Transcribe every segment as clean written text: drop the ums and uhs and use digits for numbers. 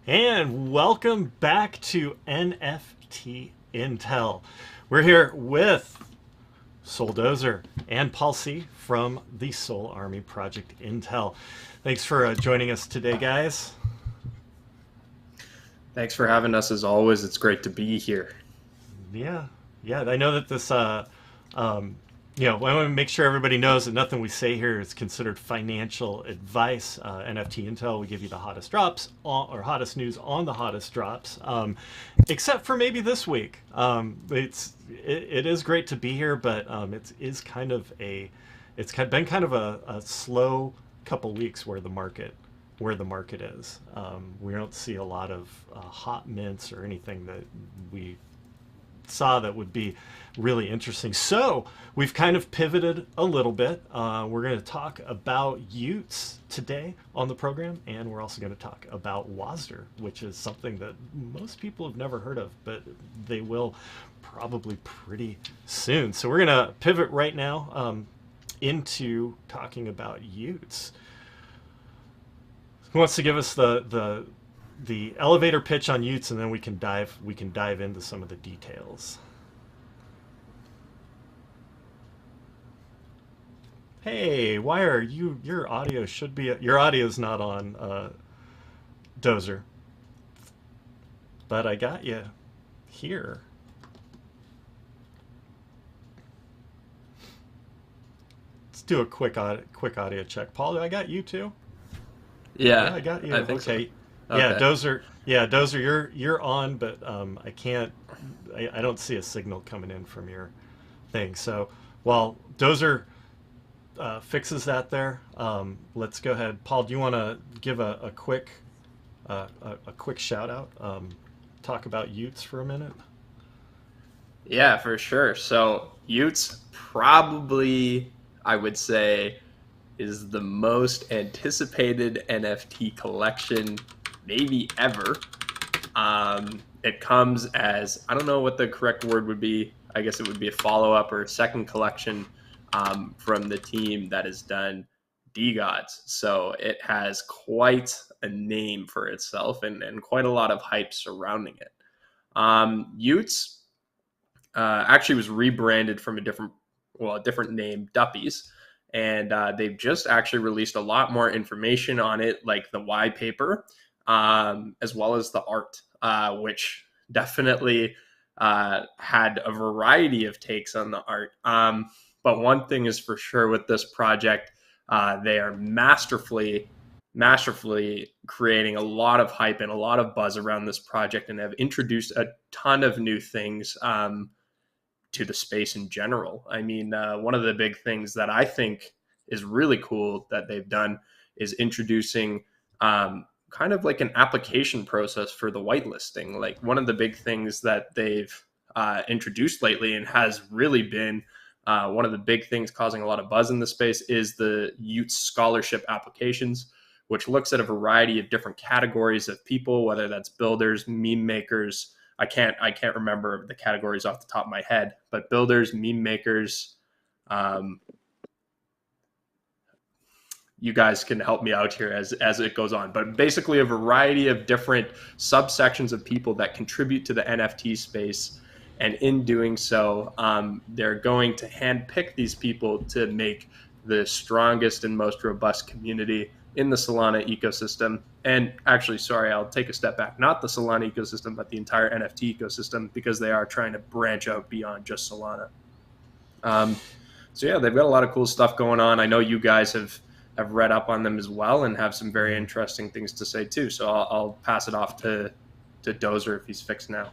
And welcome back to NFT Intel. We're here with Sol Dozer and Paul C from the Sol Army Project Intel. Thanks for joining us today, guys. Thanks for having us as always. It's great to be here. Yeah, I know that this I want to make sure everybody knows that nothing we say here is considered financial advice. NFT Intel, we give you the hottest drops or hottest news on the hottest drops, except for maybe this week. It is great to be here, but it's kind of been kind of a slow couple weeks where the market is. We don't see a lot of hot mints or anything that we saw that would be really interesting. So we've kind of pivoted a little bit. We're going to talk about y00ts today on the program, and we're also going to talk about Wasder, which is something that most people have never heard of, but they will probably pretty soon. So we're going to pivot right now into talking about y00ts. Who wants to give us the elevator pitch on y00ts, and then we can dive into some of the details. Hey, why are you? Your audio should be. Your audio is not on, Dozer. But I got you here. Let's do a quick audio check. Paul, I got you too. Yeah, Yeah, I got you. I think so. Okay. Yeah, Okay. Dozer. Yeah, Dozer, you're on, but I can't. I don't see a signal coming in from your thing. So while Dozer fixes that there, let's go ahead. Paul, do you want to give a quick a quick shout out? Talk about y00ts for a minute. Yeah, for sure. So y00ts probably, I would say, is the most anticipated NFT collection maybe ever. It comes as, I don't know what the correct word would be. I guess it would be a follow up or a second collection from the team that has done DeGods. So it has quite a name for itself and quite a lot of hype surrounding it. y00ts actually was rebranded from a different name, Duppies. And they've just actually released a lot more information on it, like the white paper, as well as the art, which definitely had a variety of takes on the art. But one thing is for sure with this project, they are masterfully creating a lot of hype and a lot of buzz around this project, and have introduced a ton of new things to the space in general. I mean, one of the big things that I think is really cool that they've done is introducing kind of like an application process for the whitelisting. Like one of the big things that they've introduced lately and has really been one of the big things causing a lot of buzz in the space is the y00ts scholarship applications, which looks at a variety of different categories of people, whether that's builders, meme makers. I can't remember the categories off the top of my head, but builders, meme makers. You guys can help me out here as it goes on, but basically a variety of different subsections of people that contribute to the NFT space. And in doing so, they're going to handpick these people to make the strongest and most robust community in the Solana ecosystem. And actually, sorry, I'll take a step back. Not the Solana ecosystem, but the entire NFT ecosystem, because they are trying to branch out beyond just Solana. So yeah, they've got a lot of cool stuff going on. I know you guys have read up on them as well and have some very interesting things to say too. So I'll pass it off to Dozer if he's fixed now.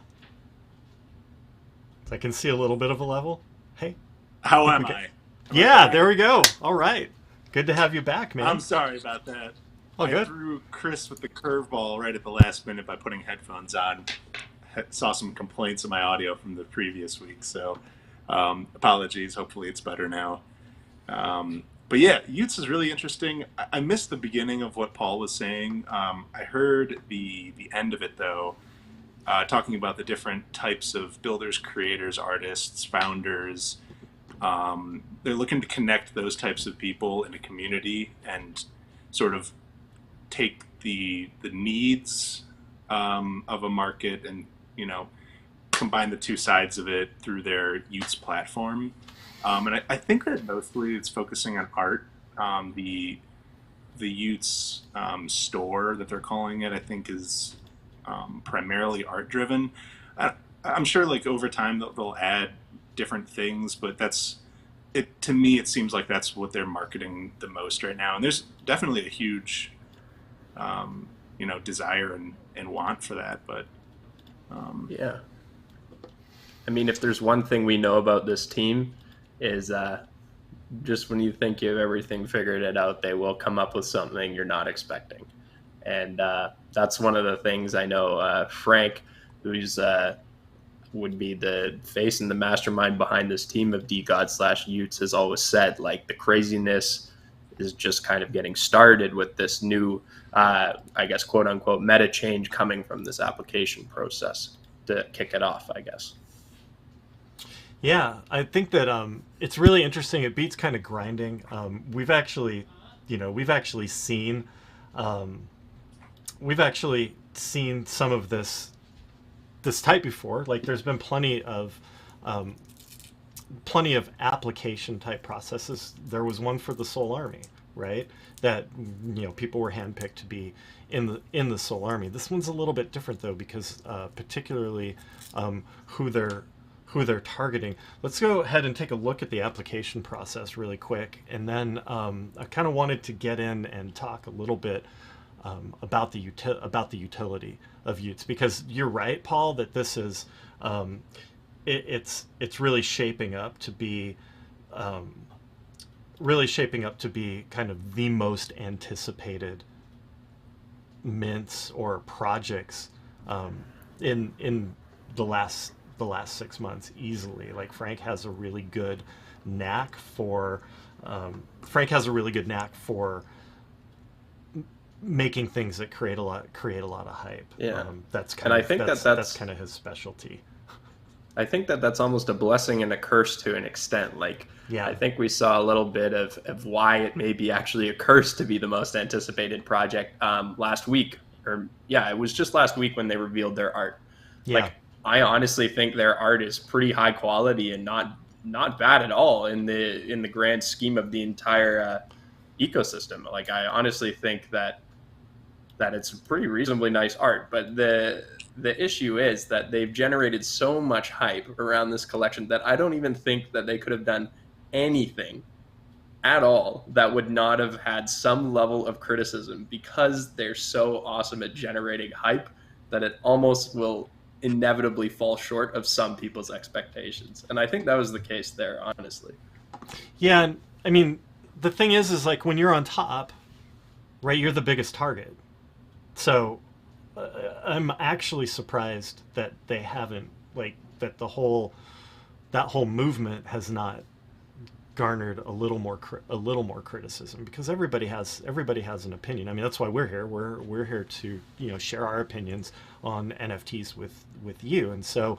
I can see a little bit of a level. Hey, How think am we get. I? Am I Yeah, back? there we go. All right, good to have you back, I'm man. sorry about that. Oh, I good. threw Kris with the curveball right at the last minute by putting headphones on. Saw some complaints in my audio from the previous week, so apologies. Hopefully, it's better now. But yeah, y00ts is really interesting. I missed the beginning of what Paul was saying. I heard the end of it though, talking about the different types of builders, creators, artists, founders. They're looking to connect those types of people in a community and sort of take the needs of a market, and combine the two sides of it through their y00ts platform. And I think that mostly it's focusing on art. The y00ts store that they're calling it, I think, is primarily art driven. I'm sure like over time they'll add different things, but that's it. To me, it seems like that's what they're marketing the most right now. And there's definitely a huge, desire and want for that. But Yeah. I mean, if there's one thing we know about this team is just when you think you have everything figured it out, they will come up with something you're not expecting. And that's one of the things I know Frank, who's would be the face and the mastermind behind this team of DeGods / y00ts, has always said, like, the craziness is just kind of getting started with this new, I guess, quote unquote, meta change coming from this application process to kick it off, I guess. Yeah, I think that it's really interesting. It beats kind of grinding. We've actually seen some of this type before. Like, there's been plenty of application type processes. There was one for the Sol Army, right? That people were handpicked to be in the Sol Army. This one's a little bit different though, because particularly who they're targeting. Let's go ahead and take a look at the application process really quick, and then I kind of wanted to get in and talk a little bit about the utility of y00ts, because you're right, Paul, that this is it's really shaping up to be kind of the most anticipated mints or projects in the last 6 months easily. Like, Frank has a really good knack for making things that create a lot of hype. Yeah, that's kind of his specialty. I think that's almost a blessing and a curse to an extent. Like, yeah. I think we saw a little bit of why it may be actually a curse to be the most anticipated project last week. It was just last week when they revealed their art. Yeah. Like, I honestly think their art is pretty high quality and not bad at all in the grand scheme of the entire ecosystem. Like, I honestly think that it's pretty reasonably nice art, but the issue is that they've generated so much hype around this collection that I don't even think that they could have done anything at all that would not have had some level of criticism, because they're so awesome at generating hype that it almost will inevitably fall short of some people's expectations. And I think that was the case there, honestly. Yeah, I mean, the thing is like, when you're on top, right, you're the biggest target. So I'm actually surprised that they haven't, like, that that whole movement has not garnered a little more criticism, because everybody has an opinion. I mean, that's why we're here. We're here to share our opinions on NFTs with you. And so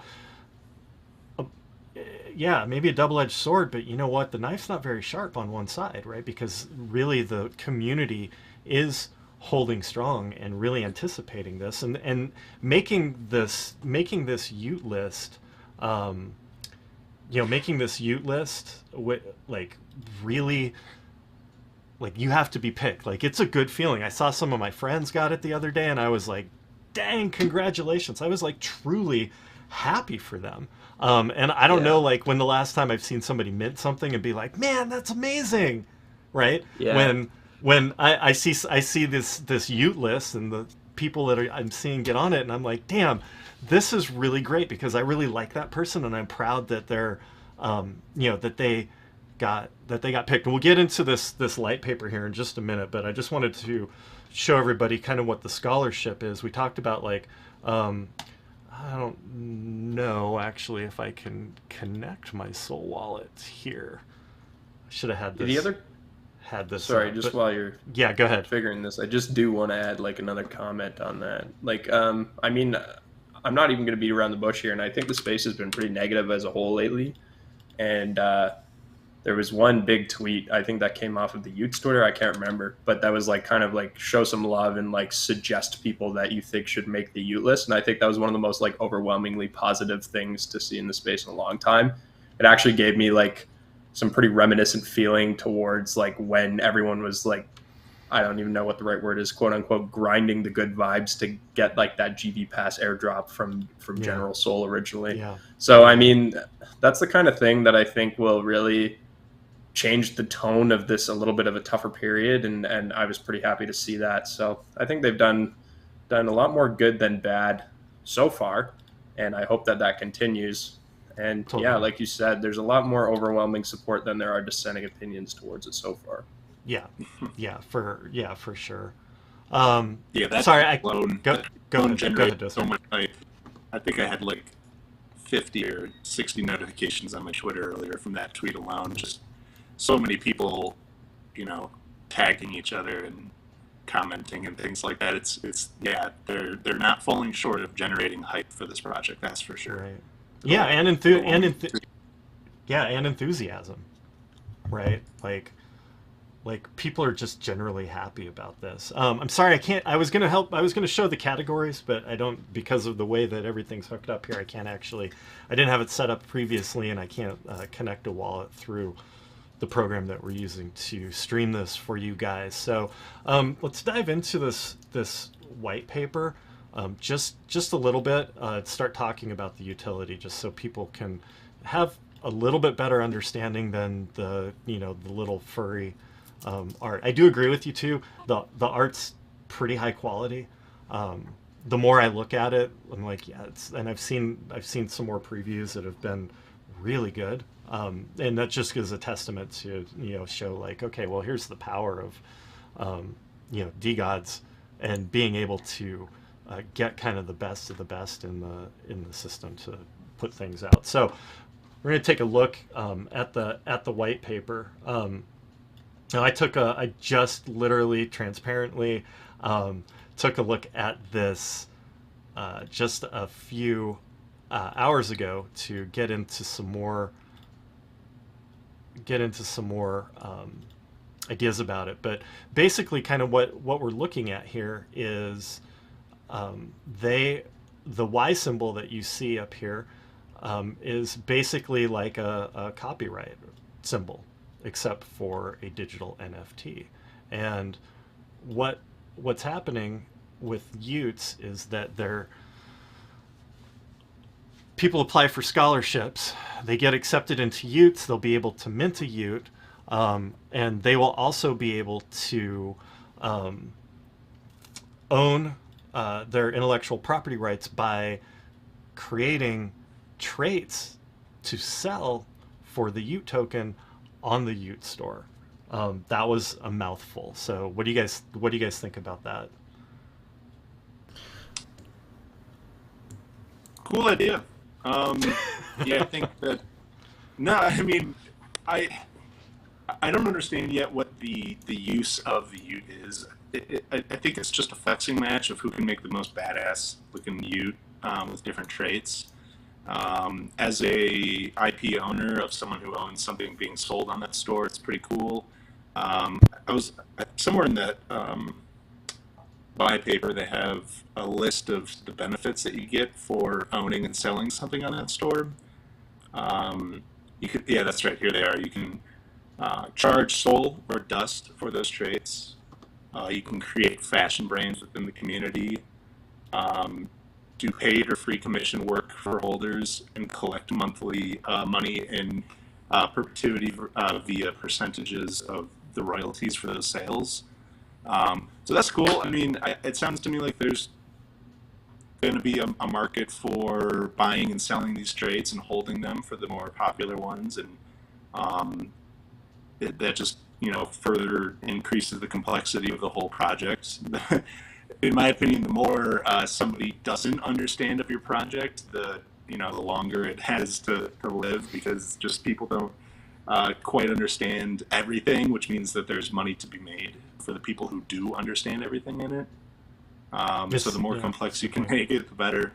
yeah, maybe a double-edged sword, but you know what, the knife's not very sharp on one side, right? Because really the community is holding strong and really anticipating this, and making this y00t list, making this y00t list like, really, like, you have to be picked. Like, it's a good feeling. I saw some of my friends got it the other day, and I was like, dang, congratulations. I was like truly happy for them. And I don't know, like, when the last time I've seen somebody mint something and be like, man, that's amazing, right? Yeah. When I see this y00t list and the people that I'm seeing get on it, and I'm like, damn, this is really great, because I really like that person, and I'm proud that they're that they got picked. And we'll get into this light paper here in just a minute, but I just wanted to show everybody kind of what the scholarship is. We talked about, like, I don't know actually if I can connect my Sol wallet here. I should have had this. Sorry, just while you're go ahead. figuring this, I just do want to add, like, another comment on that. Like, I mean, I'm not even going to beat around the bush here, and I think the space has been pretty negative as a whole lately. And there was one big tweet, I think that came off of the y00ts Twitter, I can't remember, but that was like kind of like show some love and like suggest people that you think should make the y00t list. And I think that was one of the most like overwhelmingly positive things to see in the space in a long time. It actually gave me like some pretty reminiscent feeling towards like when everyone was like, I don't even know what the right word is, quote unquote, grinding the good vibes to get like that GV Pass airdrop from General Sol originally. Yeah. So, I mean, that's the kind of thing that I think will really change the tone of this a little bit of a tougher period. And I was pretty happy to see that. So I think they've done a lot more good than bad so far. And I hope that that continues. And Totally. yeah, like you said, there's a lot more overwhelming support than there are dissenting opinions towards it so far. Yeah, for sure. Yeah, that's sorry, I alone, go ahead, Dozer. so much hype. I think I had like 50 or 60 notifications on my Twitter earlier from that tweet alone. Just so many people, you know, tagging each other and commenting and things like that. It's yeah, they're not falling short of generating hype for this project. That's for sure. Right. Yeah, and enthusiasm, right? Like people are just generally happy about this. I'm sorry, I was gonna show the categories, but I don't, because of the way that everything's hooked up here. I didn't have it set up previously, and I can't connect a wallet through the program that we're using to stream this for you guys. So let's dive into this white paper. Just a little bit, start talking about the utility, just so people can have a little bit better understanding than the little furry art. I do agree with you too. The art's pretty high quality. The more I look at it, I'm like, yeah, and I've seen some more previews that have been really good. And that just gives a testament to, show like, okay, well, here's the power of, DeGods and being able to get kind of the best of the best in the system to put things out. So we're going to take a look at the white paper. Now I just literally transparently took a look at this just a few hours ago to get into some more ideas about it. But basically kind of what we're looking at here is the Y symbol that you see up here is basically like a copyright symbol, except for a digital NFT. And what's happening with y00ts is that people apply for scholarships, they get accepted into y00ts, they'll be able to mint a y00t, and they will also be able to own their intellectual property rights by creating traits to sell for the y00t token on the y00t store. That was a mouthful. So what do you guys think about that? Cool idea. Yeah, I think that. No, I mean, I don't understand yet what the use of the y00t is. I think it's just a flexing match of who can make the most badass looking y00t with different traits. As a IP owner of someone who owns something being sold on that store, it's pretty cool. I was somewhere in that buy paper, they have a list of the benefits that you get for owning and selling something on that store. Yeah, that's right, here they are. You can charge Sol or Dust for those traits. You can create fashion brands within the community, do paid or free commission work for holders, and collect monthly money in perpetuity via percentages of the royalties for those sales. So that's cool. I mean, it sounds to me like there's going to be a market for buying and selling these traits and holding them for the more popular ones, and that just further increases the complexity of the whole project. In my opinion, the more somebody doesn't understand of your project, the longer it has to live, because just people don't quite understand everything, which means that there's money to be made for the people who do understand everything in it. So the more complex you can make it, the better.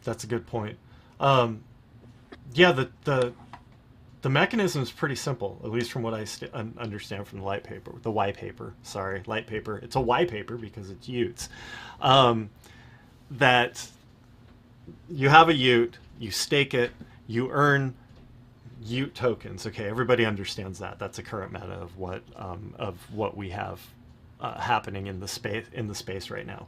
That's a good point. Yeah, The mechanism is pretty simple, at least from what I understand from the light paper. The white paper, sorry, light paper. It's a white paper because it's y00ts. That you have a y00ts, you stake it, you earn y00ts tokens. Okay, everybody understands that. That's a current meta of what we have happening in the space right now.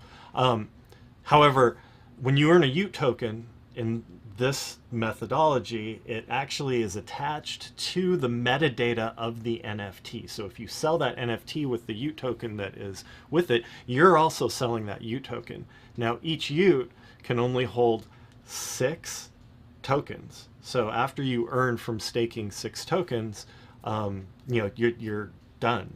However, when you earn a y00ts token in this methodology, it actually is attached to the metadata of the NFT. So if you sell that NFT with the y00ts token that is with it, you're also selling that y00ts token. Now each y00ts can only hold 6 tokens. So after you earn from staking 6 tokens, you're done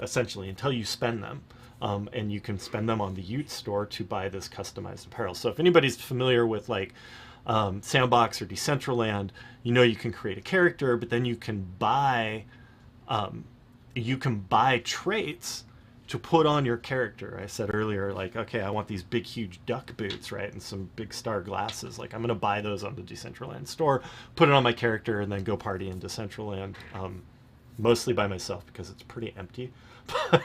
essentially until you spend them. And you can spend them on the y00ts store to buy this customized apparel. So if anybody's familiar with like Sandbox or Decentraland, you can create a character, but then you can buy traits to put on your character. I said earlier, like, okay, I want these big, huge duck boots, right, and some big star glasses. Like, I'm going to buy those on the Decentraland store, put it on my character, and then go party in Decentraland, mostly by myself because it's pretty empty.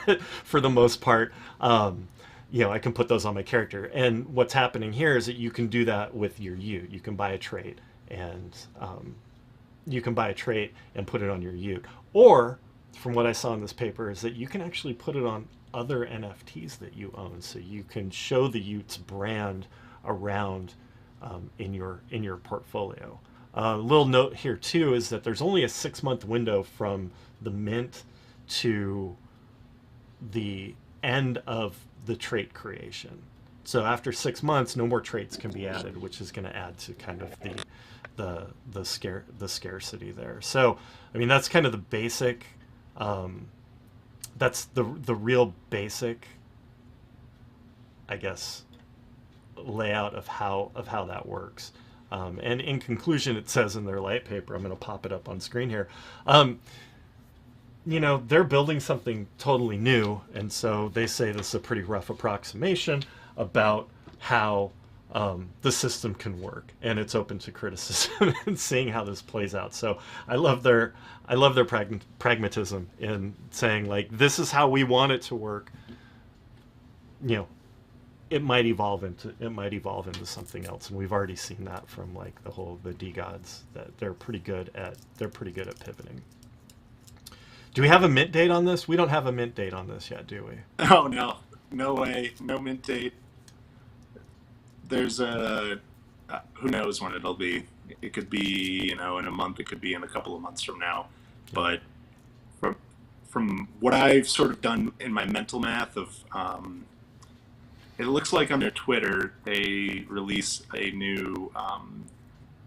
But for the most part, I can put those on my character. And what's happening here is that you can do that with your y00ts. You can buy a trait and put it on your y00ts. Or, from what I saw in this paper, is that you can actually put it on other NFTs that you own. So you can show the y00ts brand around in your portfolio. A little note here too is that there's only a 6-month window from the mint to the end of the trait creation. So after 6 months, no more traits can be added, which is going to add to kind of the scarcity there. So I mean, that's kind of the basic. That's the real basic, I guess, layout of how that works. And in conclusion, it says in their light paper, I'm going to pop it up on screen here. They're building something totally new, and so they say this is a pretty rough approximation about how the system can work, and it's open to criticism and seeing how this plays out. So I love their pragmatism in saying, like, this is how we want it to work. It might evolve into something else, and we've already seen that from like the DeGods, that they're pretty good at pivoting. Do we have a mint date on this? We don't have a mint date on this yet, do we? Oh, no way, no mint date. There's who knows when it'll be. It could be in a month, it could be in a couple of months from now. But from what I've sort of done in my mental math of it looks like on their Twitter they release a new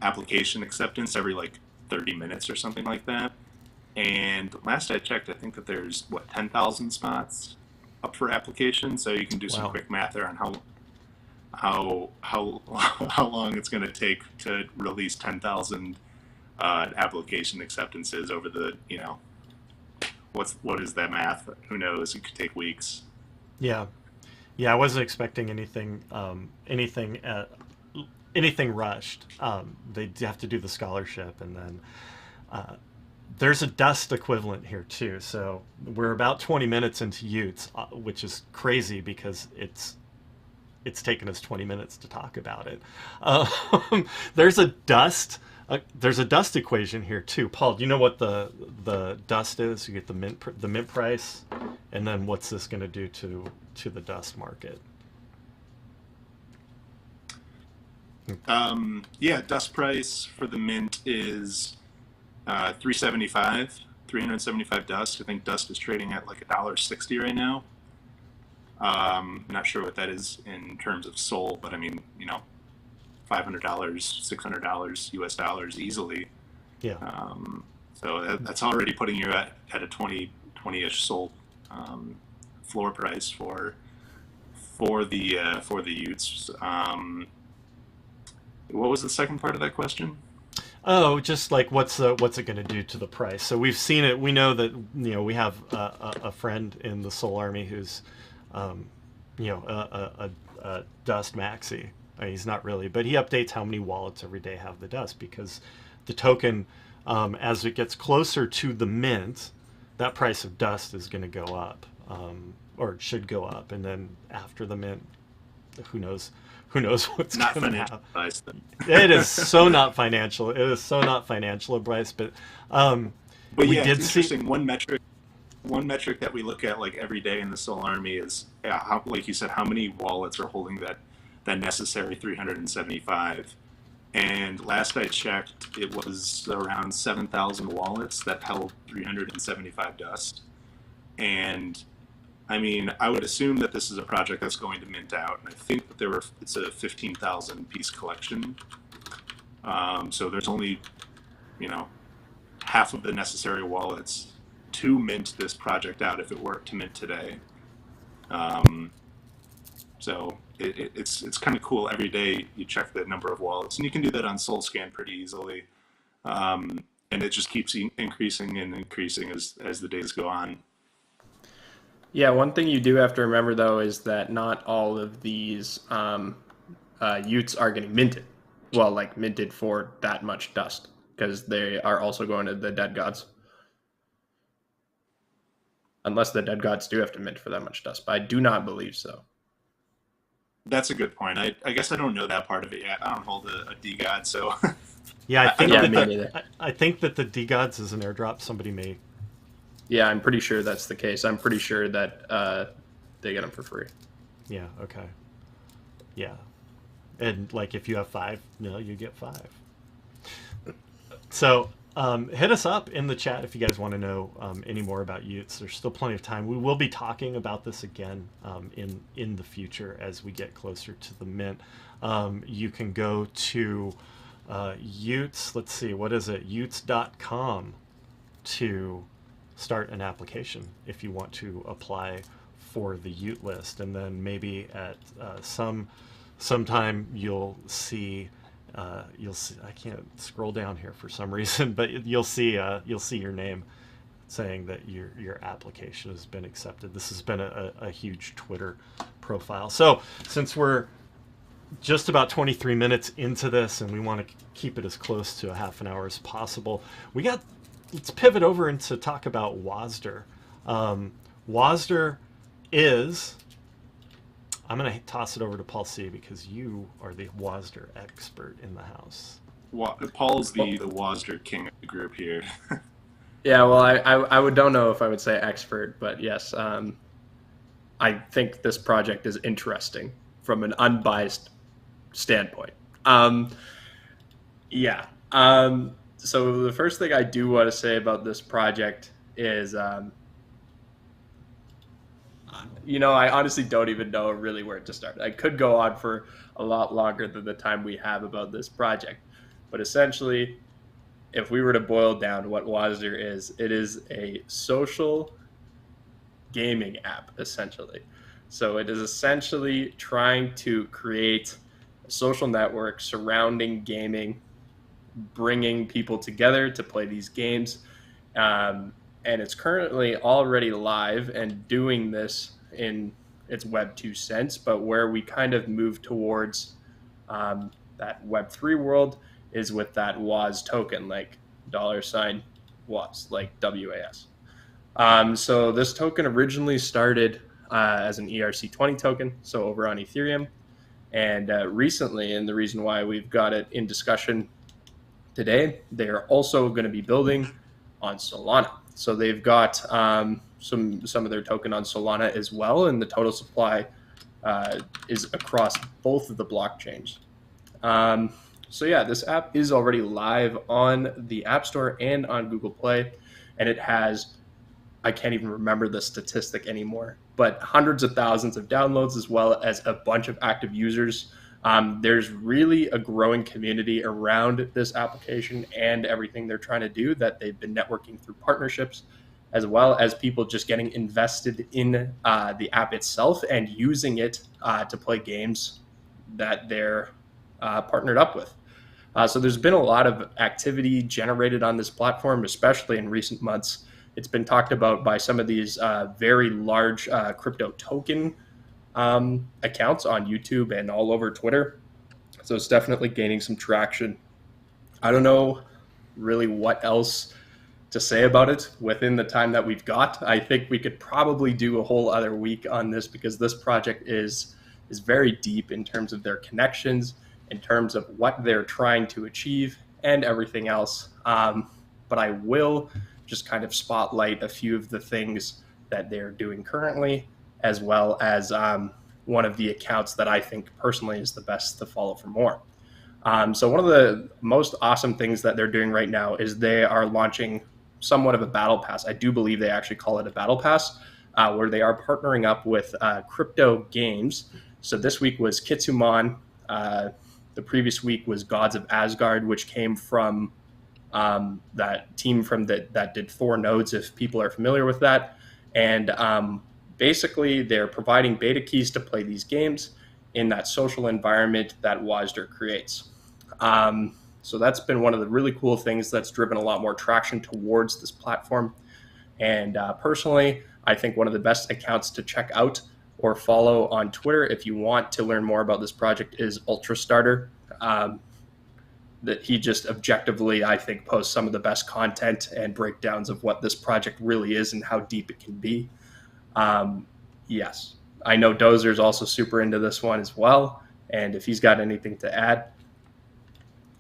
application acceptance every like 30 minutes or something like that. And last I checked, I think that there's 10,000 spots up for application. So you can do some quick math there on how long it's going to take to release 10,000 application acceptances over the what is that math? Who knows? It could take weeks. Yeah. I wasn't expecting anything rushed. They have to do the scholarship, and then there's a dust equivalent here too. So we're about 20 minutes into y00ts, which is crazy because it's taken us 20 minutes to talk about it. There's a dust equation here too. Paul, do you know what the dust is? You get the mint price, and then what's this going to do to the dust market? Dust price for the mint is 375 dust. I think dust is trading at like $1.60 right now. Not sure what that is in terms of Sol, but I mean, $500, $600 US dollars easily. Yeah. So that's already putting you at a 20-ish Sol floor price for the y00ts. What was the second part of that question? Oh, just like what's it going to do to the price? So we've seen it. We know that we have a friend in the Sol army who's a dust maxi. I mean, he's not really, but he updates how many wallets every day have the dust, because the token As it gets closer to the mint, that price of dust is going to go up, or it should go up, and then after the mint, who knows what's going to happen. Advice, It is so not financial. It is so not financial advice, but we yeah, did it's see interesting. One metric that we look at like every day in the Sol Army is, how, like you said, how many wallets are holding that necessary 375. And last I checked, it was around 7,000 wallets that held 375 dust. And I mean, I would assume that this is a project that's going to mint out, and I think that it's a 15,000 piece collection. So there's only, half of the necessary wallets to mint this project out if it were to mint today. So it's kind of cool. Every day you check the number of wallets, and you can do that on SolScan pretty easily. And it just keeps increasing and increasing as the days go on. Yeah, one thing you do have to remember, though, is that not all of these y00ts are getting minted. Well, like minted for that much dust, because they are also going to the dead gods. Unless the dead gods do have to mint for that much dust, but I do not believe so. That's a good point. I guess I don't know that part of it yet. I don't hold a DeGod, so... Yeah, I think that the DeGods is an airdrop somebody made. Yeah, I'm pretty sure that's the case. I'm pretty sure that they get them for free. Yeah, okay. Yeah. And, like, if you have 5, you get 5. So, hit us up in the chat if you guys want to know any more about y00ts. There's still plenty of time. We will be talking about this again in the future as we get closer to the mint. You can go to y00ts, let's see, what is it? y00ts.com to start an application if you want to apply for the y00ts list. And then maybe at sometime you'll see I can't scroll down here for some reason, but you'll see your name saying that your application has been accepted. This has been a huge Twitter profile. So since we're just about 23 minutes into this and we want to keep it as close to a half an hour as possible, let's pivot over and to talk about Wasder. Wasder is, I'm going to toss it over to Paul C because you are the Wasder expert in the house. Paul's the Wasder king of the group here. Yeah, well, I don't know if I would say expert, but yes, I think this project is interesting from an unbiased standpoint. So the first thing I do want to say about this project is, I honestly don't even know really where to start. I could go on for a lot longer than the time we have about this project. But essentially, if we were to boil down what Wasder is, it is a social gaming app, essentially. So it is essentially trying to create a social network surrounding gaming, bringing people together to play these games. And it's currently already live and doing this in its Web 2 sense, but where we kind of move towards that Web 3 world is with that WAS token, like $WAS, like WAS. So this token originally started as an ERC20 token, so over on Ethereum. And recently, and the reason why we've got it in discussion today, they are also going to be building on Solana. So they've got some of their token on Solana as well, and the total supply is across both of the blockchains. So yeah, this app is already live on the App Store and on Google Play, and it has, I can't even remember the statistic anymore, but hundreds of thousands of downloads as well as a bunch of active users. There's really a growing community around this application and everything they're trying to do, that they've been networking through partnerships, as well as people just getting invested in the app itself and using it to play games that they're partnered up with. So there's been a lot of activity generated on this platform, especially in recent months. It's been talked about by some of these very large crypto token accounts on YouTube and all over Twitter. So it's definitely gaining some traction. I don't know really what else to say about it within the time that we've got. I think we could probably do a whole other week on this, because this project is very deep in terms of their connections, in terms of what they're trying to achieve, and everything else. But I will just kind of spotlight a few of the things that they're doing currently, as well as one of the accounts that I think personally is the best to follow for more. So one of the most awesome things that they're doing right now is they are launching somewhat of a battle pass. I do believe they actually call it a battle pass, where they are partnering up with crypto games. So this week was Kitsumon. The previous week was Gods of Asgard, which came from that team from that did 4 nodes, if people are familiar with that. And basically, they're providing beta keys to play these games in that social environment that Wasder creates. So that's been one of the really cool things that's driven a lot more traction towards this platform. And personally, I think one of the best accounts to check out or follow on Twitter if you want to learn more about this project is UltraStarter. That he just objectively, I think, posts some of the best content and breakdowns of what this project really is and how deep it can be. Yes, I know Dozer is also super into this one as well. And if he's got anything to add,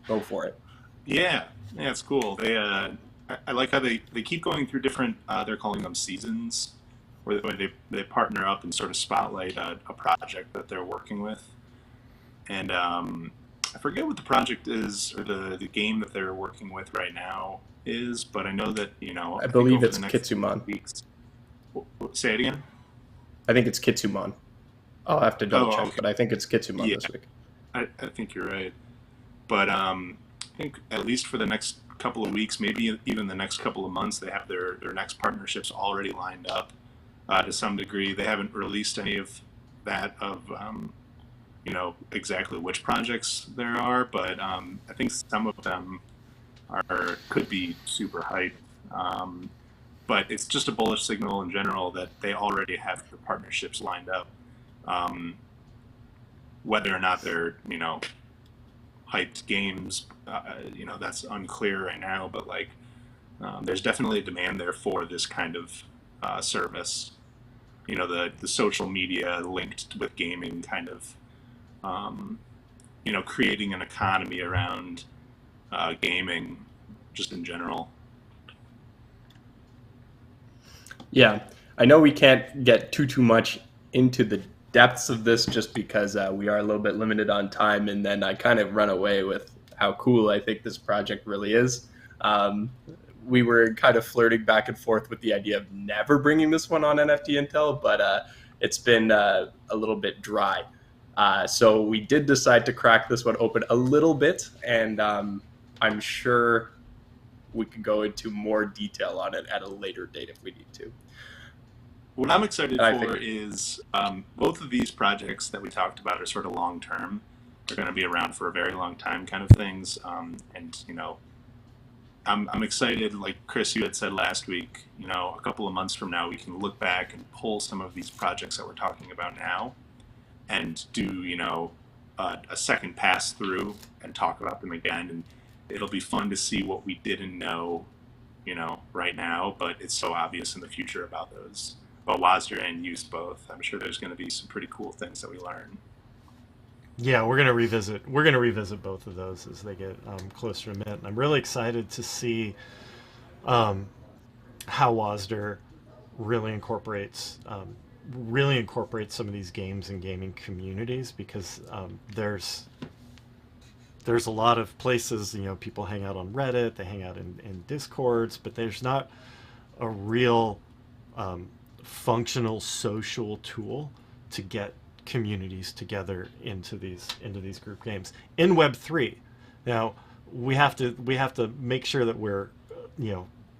go for it. Yeah, it's cool. I like how they keep going through different, they're calling them seasons, where they partner up and sort of spotlight a project that they're working with. And I forget what the project is, or the game that they're working with right now is, but I know that, I believe it's Kitsumon. Say it again? I think it's Kitsumon. I'll have to double check, but I think it's Kitsumon this week. I think you're right. But I think at least for the next couple of weeks, maybe even the next couple of months, they have their next partnerships already lined up to some degree. They haven't released any of that, exactly which projects there are, but I think some of them could be super hype. But it's just a bullish signal in general that they already have the partnerships lined up. Whether or not they're, hyped games, that's unclear right now, but there's definitely a demand there for this kind of service. The social media linked with gaming kind of, creating an economy around gaming just in general. Yeah, I know we can't get too much into the depths of this just because we are a little bit limited on time, and then I kind of run away with how cool I think this project really is. We were kind of flirting back and forth with the idea of never bringing this one on NFT Intel, but it's been a little bit dry. So we did decide to crack this one open a little bit, and I'm sure we could go into more detail on it at a later date if we need to. What I'm excited for is both of these projects that we talked about are sort of long term. They're going to be around for a very long time, kind of things. I'm excited. Like Kris, you had said last week, a couple of months from now, we can look back and pull some of these projects that we're talking about now, and do a second pass through and talk about them again. And it'll be fun to see what we didn't know, right now, but it's so obvious in the future about those. Well, Wasder and Use both. I'm sure there's going to be some pretty cool things that we learn. Yeah, we're gonna revisit both of those as they get closer to mint. I'm really excited to see how Wasder really incorporates some of these games and gaming communities, because there's a lot of places, people hang out on Reddit, they hang out in Discords, but there's not a real functional social tool to get communities together into these group games in Web3. Now we have to make sure that we're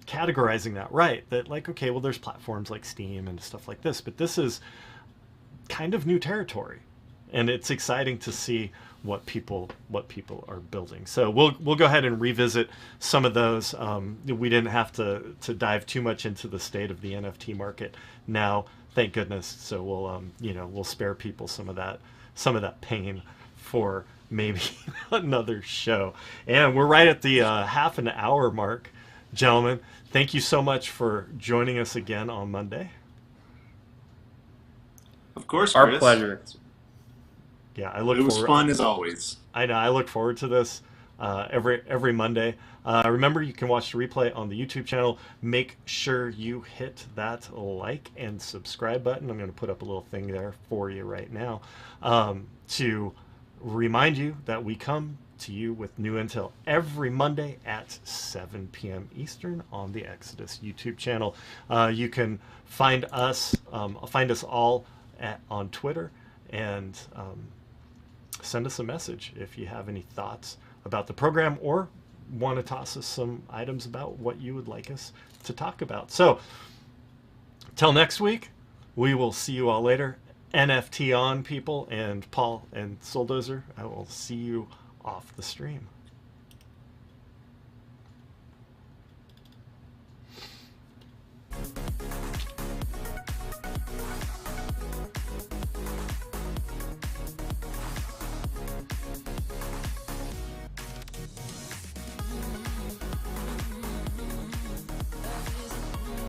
categorizing that right, that okay, well, there's platforms like Steam and stuff like this, but this is kind of new territory, and it's exciting to see what people are building. So we'll go ahead and revisit some of those. We didn't have to dive too much into the state of the NFT market now, thank goodness. So we'll spare people some of that pain for maybe another show. And we're right at the half an hour mark, gentlemen. Thank you so much for joining us again on Monday. Of course, Our Kris. pleasure. Yeah, I look It was forward. fun as always. I know. I look forward to this every Monday. Remember, you can watch the replay on the YouTube channel. Make sure you hit that like and subscribe button. I'm going to put up a little thing there for you right now to remind you that we come to you with new intel every Monday at 7 p.m. Eastern on the Exodus YouTube channel. You can find us all on Twitter, and send us a message if you have any thoughts about the program or want to toss us some items about what you would like us to talk about. So, till next week, we will see you all later. NFT on, people, and Paul and Sol Dozer, I will see you off the stream.